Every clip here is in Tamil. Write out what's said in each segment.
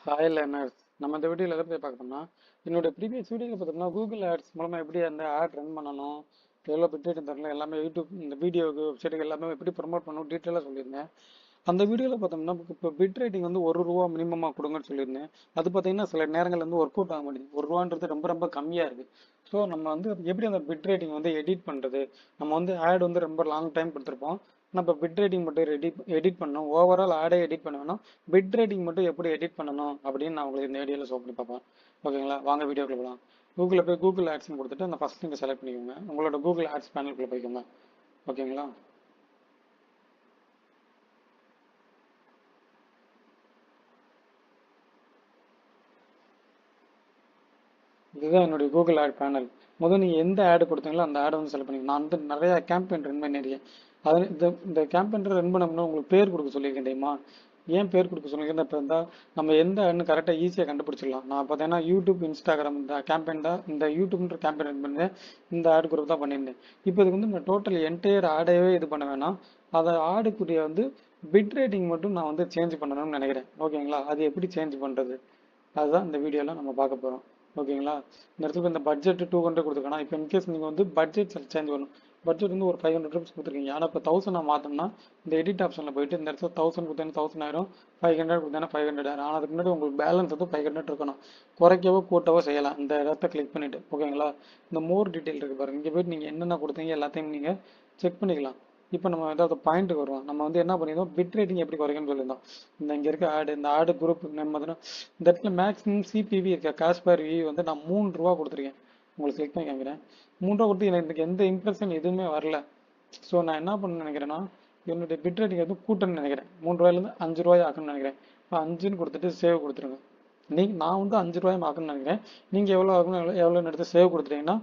Hi learners. நம்ம இந்த வீடியோவில் எதை பற்றி பார்க்கணும்னா, என்னோட ப்ரீவியஸ் வீடியோவில் பார்த்தோம்னா கூகுள் ஆட்ஸ் மூலமாக எப்படி அந்த ஆட் ரன் பண்ணணும், எவ்வளோ பிட்ரேட் தரலாம், எல்லாமே யூடியூப் இந்த வீடியோக்கு வெப்சைட்டுக்கு எல்லாமே எப்படி ப்ரொமோட் பண்ணணும் டீட்டெயிலாக சொல்லியிருந்தேன். அந்த வீடியோவில் பார்த்தோம்னா இப்போ பிட் ரேட்டிங் வந்து ₹1 மினிமமாக கொடுங்கன்னு சொல்லியிருந்தேன். அது பார்த்தீங்கன்னா சில நேரங்கள் வந்து ஒர்க் அவுட் ஆக மாட்டேங்குது. ₹1 ரொம்ப ரொம்ப கம்மியாக இருக்குது. ஸோ நம்ம வந்து எப்படி அந்த பிட் ரேட்டிங் வந்து எடிட் பண்ணுறது, நம்ம வந்து ஆட் வந்து ரொம்ப லாங் டைம் கொடுத்துருப்போம். நம்ம பிட் ரேட்டிங் மட்டும் எடிட் பண்ணணும். ஓவரால் ஆடே எடிட் பண்ண வேணும். பிட் ரேட்டிங் மட்டும் எப்படி எடிட் பண்ணணும் அப்படின்னு நான் உங்களுக்கு இந்த வீடியோவில் ஷோ பண்ணி பார்ப்பேன். ஓகேங்களா, வாங்க வீடியோக்குள்ள போகலாம். கூகுளில் போய் கூகுள் ஆட்ஸ்னு கொடுத்துட்டு அந்த ஃபர்ஸ்ட் நீங்கள் செலக்ட் பண்ணிக்கோங்க. உங்களோட கூகுள் ஆட்ஸ் பேனலுக்குள்ளே போய்க்கோங்க. ஓகேங்களா, இதுதான் என்னுடைய கூகுள் ஆட் பேனல். முதல் நீங்கள் எந்த ஆடு கொடுத்தீங்களோ அந்த ஆடை வந்து செலக்ட் பண்ணிக்கணும். நான் வந்து நிறைய கேம்பெயின் ரன் பண்ணியிருக்கேன். அது இந்த கேம்பெயின் ரன் பண்ணோம்னா உங்களுக்கு பேர் கொடுக்க சொல்லியிருக்கேன் தெரியுமா? ஏன் பேர் கொடுக்க சொல்லியிருக்கேன் இப்போ இருந்தால் நம்ம எந்த ஆடுன்னு கரெக்டாக ஈஸியாக கண்டுபிடிச்சிடலாம். நான் பார்த்தீங்கன்னா யூடியூப், இன்ஸ்டாகிராம் இந்த கேம்பெயின் தான், இந்த யூடியூப்ன்ற கேம்பெயின் ரன் பண்ணேன். இந்த ஆடு குரூப் தான் பண்ணியிருந்தேன். இப்போ இதுக்கு வந்து நான் டோட்டல் என்டையர் ஆடையவே இது பண்ண வேணாம். அதை ஆடுக்குரிய வந்து பிட் ரேட்டிங் மட்டும் நான் வந்து சேஞ்ச் பண்ணணும்னு நினைக்கிறேன். ஓகேங்களா, அது எப்படி சேஞ்ச் பண்ணுறது அதுதான் இந்த வீடியோவில் நம்ம பார்க்க போகிறோம். ஓகேங்களா, இந்த இடத்துல இந்த பட்ஜெட் 200 கொடுத்துருக்கேன். இப்போ இன்கேஸ் நீங்கள் வந்து பட்ஜெட் சேஞ்ச் பண்ணணும். பட்ஜெட் வந்து ஒரு ₹500 கொடுத்துருக்கீங்க. ஆனால் இப்போ 1000 நான் மாற்றோம்னா இந்த எடிட் ஆப்ஷனில் போயிட்டு இந்த இடத்துல 1000 கொடுத்தேன்னா 1000 ஆயிரும், 500 கொடுத்தேன்னா 500 ஆயிரும். ஆனால் அதுக்கு முன்னாடி உங்களுக்கு பேலன்ஸ் வந்து 500 இருக்கணும். குறைக்கவோ கூட்டவோ செய்யலாம். இந்த இடத்த கிளிக் பண்ணிட்டு ஓகேங்களா, இந்த மோர் டீட்டெயில் இருக்கு பாருங்க. இங்கே போயிட்டு நீங்கள் என்னென்ன கொடுத்தீங்க எல்லாத்தையும் நீங்கள் செக் பண்ணிக்கலாம். இப்போ நம்ம ஏதாவது பாயிண்ட்டுக்கு வருவோம். நம்ம வந்து என்ன பண்ணியிருந்தோம், பிட் ரேட்டிங் எப்படி குறைக்கணும்னு சொல்லியிருந்தோம். இங்கே இருக்க ஆடு, இந்த ஆடு குரூப் நம்ம இந்த இடத்துல மேக்ஸிமம் சிபிவி இருக்க காஸ்ட் பர் வியூ வந்து நான் ₹3 கொடுத்துருக்கேன். உங்களுக்கு கிளிக் பண்ணி காமிக்கிறேன். ₹3 கொடுத்து எனக்கு எந்த இம்ப்ரெஷன் எதுவுமே வரல. ஸோ நான் என்ன பண்ண நினைக்கிறேன்னா, என்னுடைய பிட் ரேட்டிங் வந்து கூட்டணும்னு நினைக்கிறேன். ₹3 ₹5 ஆக்கணும்னு நினைக்கிறேன். இப்போ 5ன்னு கொடுத்துட்டு சேவ் கொடுத்துருங்க. நான் வந்து ₹5 ஆக்கணும்னு நினைக்கிறேன். நீங்கள் எவ்வளோ ஆகணும், எவ்வளோன்னு எடுத்து சேவ் கொடுத்துட்டீங்கன்னா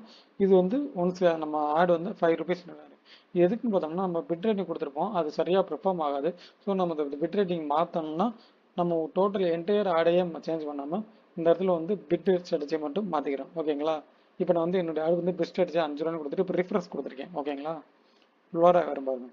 இது வந்து ஒன்ஸ் நம்ம ஆடு வந்து ₹5 எதுக்குன்னு பார்த்தோம்னா நம்ம பிட் ரேட்டிங் கொடுத்துருப்போம், அது சரியாக பெர்ஃபார்ம் ஆகாது. ஸோ நம்ம இந்த பிட் ரேட்டிங் மாற்றணும்னா நம்ம டோட்டல் என்டையர் ஆடையே சேஞ்ச் பண்ணாமல் இந்த இடத்துல வந்து பிட் ஸ்ட்ராட்டஜி மட்டும் மாற்றிக்கிறோம். ஓகேங்களா, இப்போ நான் வந்து என்னுடைய ஆடு வந்து பெஸ்ட் ஸ்ட்ராட்டஜி ₹5 கொடுத்துட்டு இப்போ ரிஃப்ரெஷ் கொடுத்துருக்கேன். ஓகேங்களா, லோடாக வரும் பாருங்க.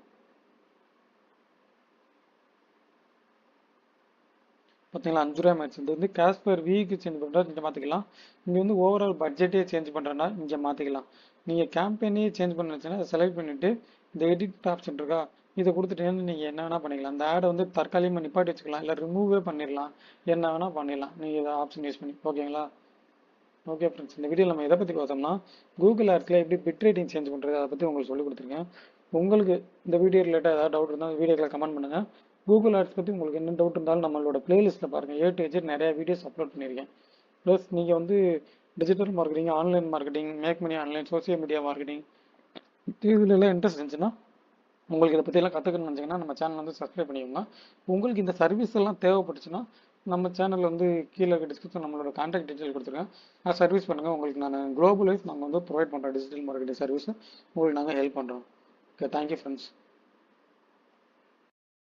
பார்த்தீங்களா, ₹5 ஆயிடுச்சு. இது வந்து கேஷ் பர் வீக்கு சேஞ்ச் பண்ணுறது இங்கே மாற்றிக்கலாம். இங்கே வந்து ஓவரால் பட்ஜெட்டே சேஞ்ச் பண்ணுறேன்னா இங்கே மாற்றிக்கலாம். நீங்கள் கேம்பெயினே சேஞ்ச் பண்ணுச்சுன்னா அதை செலக்ட் பண்ணிவிட்டு இந்த எடிட் ஆப்ஷன் இருக்கா, இதை கொடுத்துட்டீங்கன்னா நீங்கள் என்ன வேணால் பண்ணிக்கலாம். அந்த ஆடை வந்து தற்காலிகமாக நிப்பாட்டி வச்சுக்கலாம், இல்லை ரிமூவே பண்ணிடலாம், என்ன வேணால் பண்ணிடலாம் நீங்கள் இதை ஆப்ஷன் யூஸ் பண்ணி. ஓகேங்களா, ஓகே ஃப்ரெண்ட்ஸ், இந்த வீடியோ நம்ம எதை பற்றி பார்த்தோம்னா கூகுள் ஆட்ஸில் எப்படி பிட் ரேட்டிங் சேஞ்ச் பண்ணுறது அதை பற்றி உங்களுக்கு சொல்லிக் கொடுத்துருக்கேன். உங்களுக்கு இந்த வீடியோ ரிலேட்டாக ஏதாவது டவுட் இருந்தால் வீடியோக்களை கமெண்ட் பண்ணுங்கள். கூகுள் ஆட்ஸ் பற்றி உங்களுக்கு என்ன டவுட் இருந்தாலும் நம்மளோட பிளேலிஸ்ட்டில் பாருங்கள். A to Z நிறைய வீடியோஸ் அப்லோட் பண்ணியிருக்கேன். ப்ளஸ் நீங்கள் வந்து digital marketing, online marketing, make money online, social media marketing இதுலலாம் இன்ட்ரெஸ்ட் இருந்துச்சுன்னா, உங்களுக்கு இதை பற்றியெல்லாம் கற்றுக்கணும்னு நினச்சிங்கன்னா நம்ம சேனல் வந்து சப்ஸ்கிரைப் பண்ணிக்கோங்க. உங்களுக்கு இந்த சர்வீஸ் எல்லாம் தேவைப்பட்டுச்சுன்னா நம்ம சேனல் வந்து கீழே இருக்க டிஸ்கிரிப்ஷன் நம்மளோட கான்டாக்ட் டீட்டெயில் கொடுத்துருக்கேன். நான் சர்வீஸ் பண்ணுங்கள். உங்களுக்கு நான் குளோபல் வைஸ் நாங்கள் வந்து ப்ரொவைட் பண்ணுறோம். டிஜிட்டல் மார்க்கெட்டிங் சர்வீஸ் உங்களுக்கு நாங்கள் ஹெல்ப் பண்ணுறோம். Okay, thank you friends.